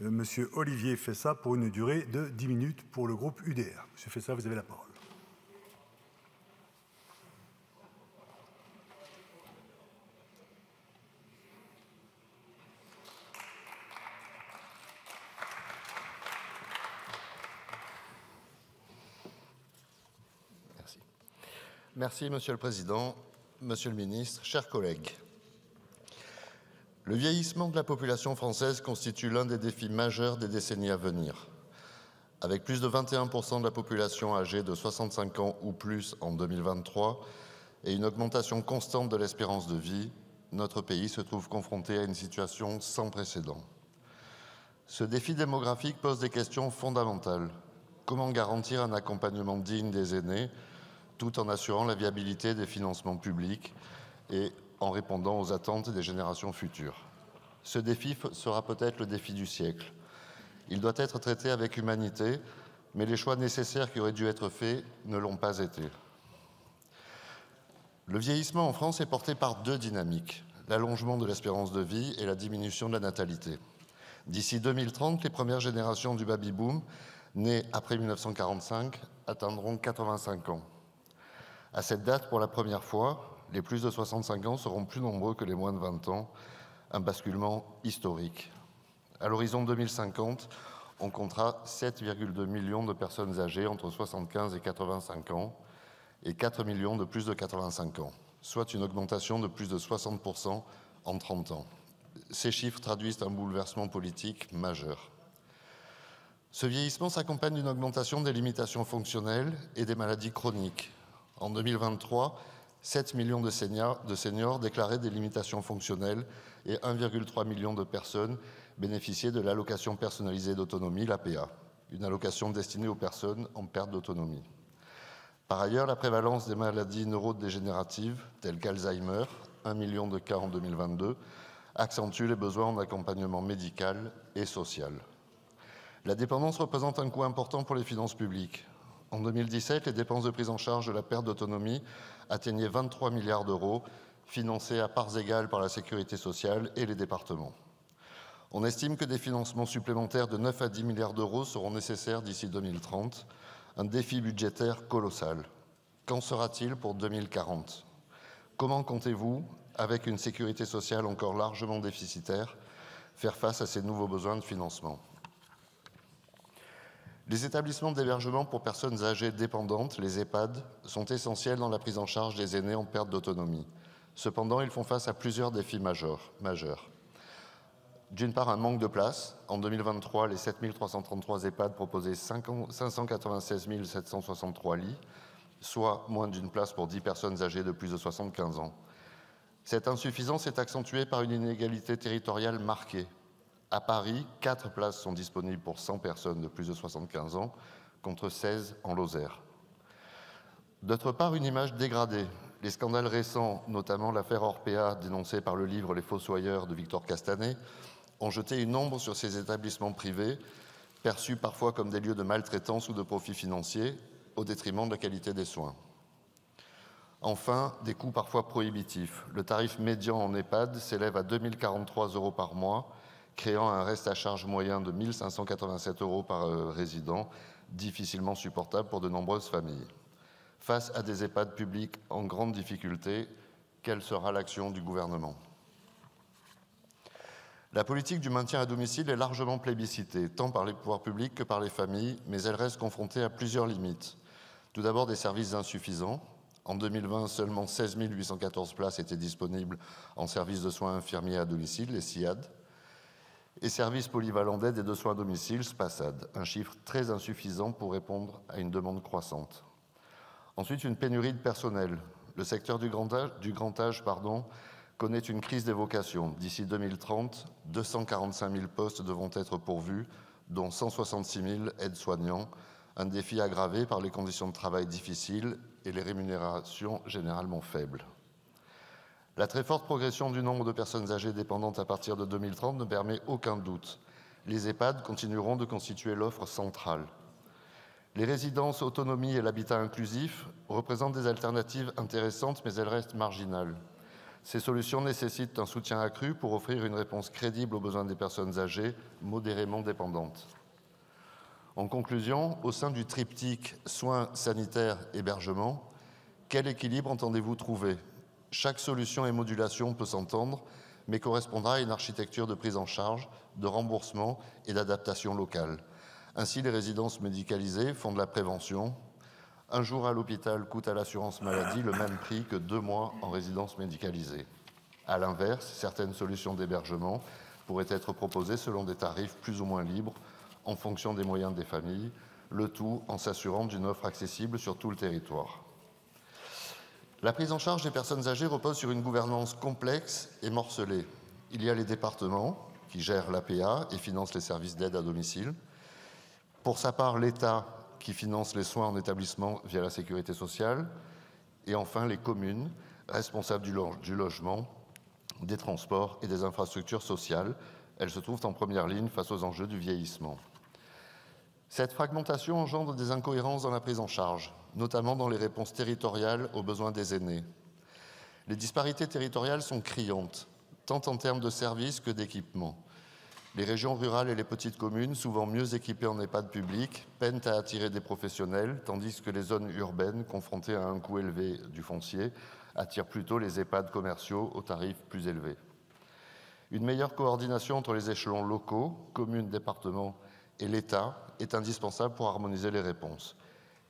Monsieur Olivier Fessa pour une durée de 10 minutes pour le groupe UDR. Monsieur Fessa, vous avez la parole. Merci, Monsieur le Président, Monsieur le Ministre, chers collègues. Le vieillissement de la population française constitue l'un des défis majeurs des décennies à venir. Avec plus de 21% de la population âgée de 65 ans ou plus en 2023 et une augmentation constante de l'espérance de vie, notre pays se trouve confronté à une situation sans précédent. Ce défi démographique pose des questions fondamentales. Comment garantir un accompagnement digne des aînés tout en assurant la viabilité des financements publics et en répondant aux attentes des générations futures. Ce défi sera peut-être le défi du siècle. Il doit être traité avec humanité, mais les choix nécessaires qui auraient dû être faits ne l'ont pas été. Le vieillissement en France est porté par deux dynamiques, l'allongement de l'espérance de vie et la diminution de la natalité. D'ici 2030, les premières générations du baby-boom, nées après 1945, atteindront 85 ans. À cette date, pour la première fois, les plus de 65 ans seront plus nombreux que les moins de 20 ans, un basculement historique. À l'horizon 2050, on comptera 7,2 millions de personnes âgées entre 75 et 85 ans et 4 millions de plus de 85 ans, soit une augmentation de plus de 60% en 30 ans. Ces chiffres traduisent un bouleversement politique majeur. Ce vieillissement s'accompagne d'une augmentation des limitations fonctionnelles et des maladies chroniques. En 2023, 7 millions de seniors déclaraient des limitations fonctionnelles et 1,3 million de personnes bénéficiaient de l'allocation personnalisée d'autonomie, l'APA, une allocation destinée aux personnes en perte d'autonomie. Par ailleurs, la prévalence des maladies neurodégénératives, telles qu'Alzheimer, 1 million de cas en 2022, accentue les besoins en accompagnement médical et social. La dépendance représente un coût important pour les finances publiques. En 2017, les dépenses de prise en charge de la perte d'autonomie atteignaient 23 milliards d'euros, financés à parts égales par la sécurité sociale et les départements. On estime que des financements supplémentaires de 9 à 10 milliards d'euros seront nécessaires d'ici 2030, un défi budgétaire colossal. Qu'en sera-t-il pour 2040 ? Comment comptez-vous, avec une sécurité sociale encore largement déficitaire, faire face à ces nouveaux besoins de financement ? Les établissements d'hébergement pour personnes âgées dépendantes, les EHPAD, sont essentiels dans la prise en charge des aînés en perte d'autonomie. Cependant, ils font face à plusieurs défis majeurs. D'une part, un manque de place. En 2023, les 7 333 EHPAD proposaient 596 763 lits, soit moins d'une place pour 10 personnes âgées de plus de 75 ans. Cette insuffisance est accentuée par une inégalité territoriale marquée. À Paris, 4 places sont disponibles pour 100 personnes de plus de 75 ans, contre 16 en Lozère. D'autre part, une image dégradée. Les scandales récents, notamment l'affaire Orpea, dénoncée par le livre Les Fossoyeurs de Victor Castanet, ont jeté une ombre sur ces établissements privés, perçus parfois comme des lieux de maltraitance ou de profit financier, au détriment de la qualité des soins. Enfin, des coûts parfois prohibitifs. Le tarif médian en EHPAD s'élève à 2 043 € par mois, créant un reste à charge moyen de 1 587 € par résident, difficilement supportable pour de nombreuses familles. Face à des EHPAD publics en grande difficulté, quelle sera l'action du gouvernement ? La politique du maintien à domicile est largement plébiscitée, tant par les pouvoirs publics que par les familles, mais elle reste confrontée à plusieurs limites. Tout d'abord, des services insuffisants. En 2020, seulement 16 814 places étaient disponibles en services de soins infirmiers à domicile, les SIAD, et services polyvalents d'aide et de soins à domicile, SPASAD, un chiffre très insuffisant pour répondre à une demande croissante. Ensuite, une pénurie de personnel. Le secteur du grand âge connaît une crise des vocations. D'ici 2030, 245 000 postes devront être pourvus, dont 166 000 aides-soignants, un défi aggravé par les conditions de travail difficiles et les rémunérations généralement faibles. La très forte progression du nombre de personnes âgées dépendantes à partir de 2030 ne permet aucun doute. Les EHPAD continueront de constituer l'offre centrale. Les résidences autonomie et l'habitat inclusif représentent des alternatives intéressantes, mais elles restent marginales. Ces solutions nécessitent un soutien accru pour offrir une réponse crédible aux besoins des personnes âgées modérément dépendantes. En conclusion, au sein du triptyque soins, sanitaires, hébergement, quel équilibre entendez-vous trouver? Chaque solution et modulation peut s'entendre, mais correspondra à une architecture de prise en charge, de remboursement et d'adaptation locale. Ainsi, les résidences médicalisées font de la prévention. Un jour à l'hôpital coûte à l'assurance maladie le même prix que 2 mois en résidence médicalisée. À l'inverse, certaines solutions d'hébergement pourraient être proposées selon des tarifs plus ou moins libres en fonction des moyens des familles, le tout en s'assurant d'une offre accessible sur tout le territoire. La prise en charge des personnes âgées repose sur une gouvernance complexe et morcelée. Il y a les départements qui gèrent l'APA et financent les services d'aide à domicile. Pour sa part, l'État qui finance les soins en établissement via la sécurité sociale. Et enfin, les communes responsables du logement, des transports et des infrastructures sociales. Elles se trouvent en première ligne face aux enjeux du vieillissement. Cette fragmentation engendre des incohérences dans la prise en charge, notamment dans les réponses territoriales aux besoins des aînés. Les disparités territoriales sont criantes, tant en termes de services que d'équipements. Les régions rurales et les petites communes, souvent mieux équipées en EHPAD publics, peinent à attirer des professionnels, tandis que les zones urbaines, confrontées à un coût élevé du foncier, attirent plutôt les EHPAD commerciaux aux tarifs plus élevés. Une meilleure coordination entre les échelons locaux, communes, départements et l'État est indispensable pour harmoniser les réponses.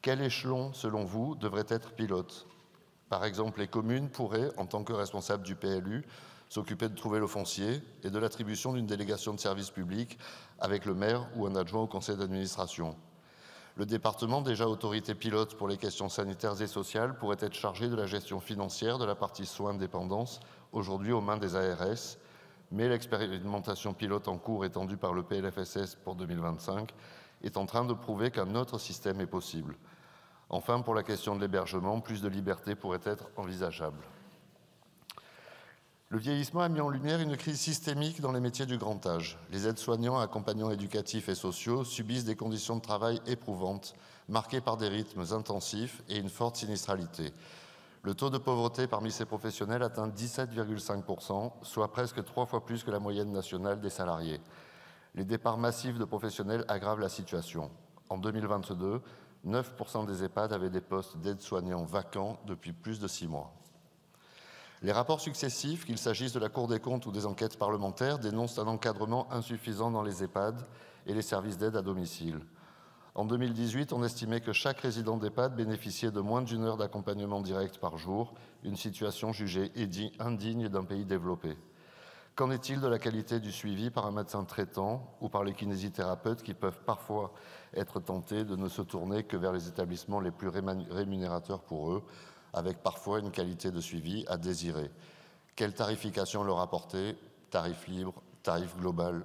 Quel échelon, selon vous, devrait être pilote? Par exemple, les communes pourraient, en tant que responsables du PLU, s'occuper de trouver le foncier et de l'attribution d'une délégation de service public avec le maire ou un adjoint au conseil d'administration. Le département, déjà autorité pilote pour les questions sanitaires et sociales, pourrait être chargé de la gestion financière de la partie soins de dépendance, aujourd'hui aux mains des ARS, mais l'expérimentation pilote en cours étendue par le PLFSS pour 2025 est en train de prouver qu'un autre système est possible. Enfin, pour la question de l'hébergement, plus de liberté pourrait être envisageable. Le vieillissement a mis en lumière une crise systémique dans les métiers du grand âge. Les aides-soignants, accompagnants éducatifs et sociaux subissent des conditions de travail éprouvantes, marquées par des rythmes intensifs et une forte sinistralité. Le taux de pauvreté parmi ces professionnels atteint 17,5%, soit presque 3 fois plus que la moyenne nationale des salariés. Les départs massifs de professionnels aggravent la situation. En 2022, 9% des EHPAD avaient des postes d'aide-soignants vacants depuis plus de 6 mois. Les rapports successifs, qu'il s'agisse de la Cour des comptes ou des enquêtes parlementaires, dénoncent un encadrement insuffisant dans les EHPAD et les services d'aide à domicile. En 2018, on estimait que chaque résident d'EHPAD bénéficiait de moins d'1 heure d'accompagnement direct par jour, une situation jugée indigne d'un pays développé. Qu'en est-il de la qualité du suivi par un médecin traitant ou par les kinésithérapeutes qui peuvent parfois être tentés de ne se tourner que vers les établissements les plus rémunérateurs pour eux, avec parfois une qualité de suivi à désirer? Quelle tarification leur apporter? Tarif libre, tarif global?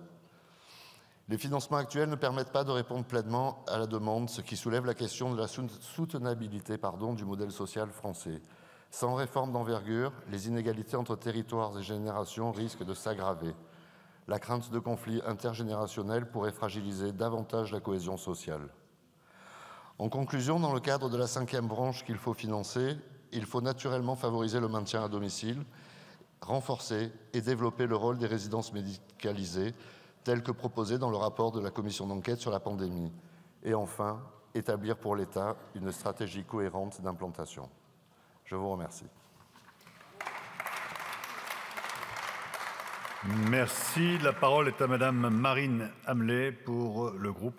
Les financements actuels ne permettent pas de répondre pleinement à la demande, ce qui soulève la question de la soutenabilité du modèle social français. Sans réforme d'envergure, les inégalités entre territoires et générations risquent de s'aggraver. La crainte de conflits intergénérationnels pourrait fragiliser davantage la cohésion sociale. En conclusion, dans le cadre de la 5e branche qu'il faut financer, il faut naturellement favoriser le maintien à domicile, renforcer et développer le rôle des résidences médicalisées, tel que proposé dans le rapport de la commission d'enquête sur la pandémie. Et enfin, établir pour l'État une stratégie cohérente d'implantation. Je vous remercie. Merci. La parole est à Madame Marine Hamlet pour le groupe